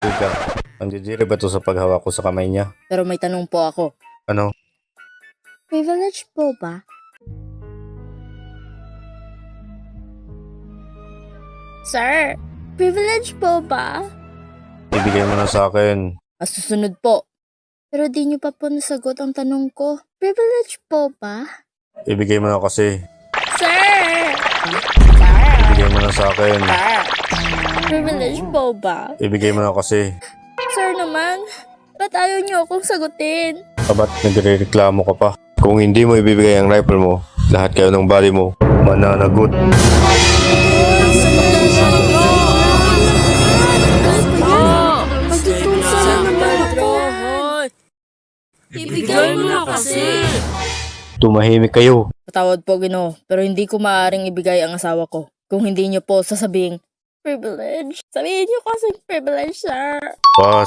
Teka, nandidirib ba to sa paghawak ko sa kamay niya? Pero may tanong po ako. Ano? Privilege po ba? Sir, privilege po ba? Ibigay mo na sa akin. Susunod po. Pero di niyo pa po nasagot ang tanong ko. Privilege po ba? Ibigay mo na kasi. Sir! Ibigay mo na sa akin. Privilege po ba? Ibigay mo na kasi. Sir naman, ba't ayaw niyo akong sagutin? Ba't nagre-reklamo ka pa? Kung hindi mo ibibigay ang rifle mo, lahat kayo ng body mo, mananagot. Ibigay mo na kasi. Tumahimik kayo. Patawad po, Ginoo, pero hindi ko maaaring ibigay ang asawa ko. Kung hindi niyo po sasabing, privilege. Sabihin niyo kasi privilege, sir. Pas.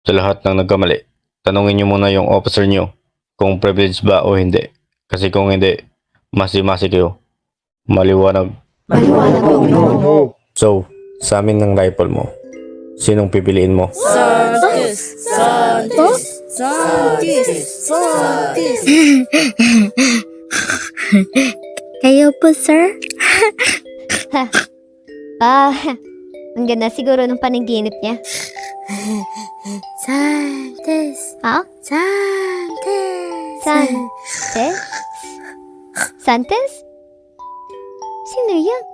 Sa lahat ng nagkamali, tanungin niyo muna yung officer niyo kung privilege ba o hindi. Kasi kung hindi, masi-masi kayo. Maliwanag. So, sa amin ng rifle mo, sinong pipiliin mo? Santis! Santis! Santis! Santis! Kayo po, sir? Ang ganda siguro ng panaginip niya. Santis. Ha? Santis. Santes? Santes? Sino yan?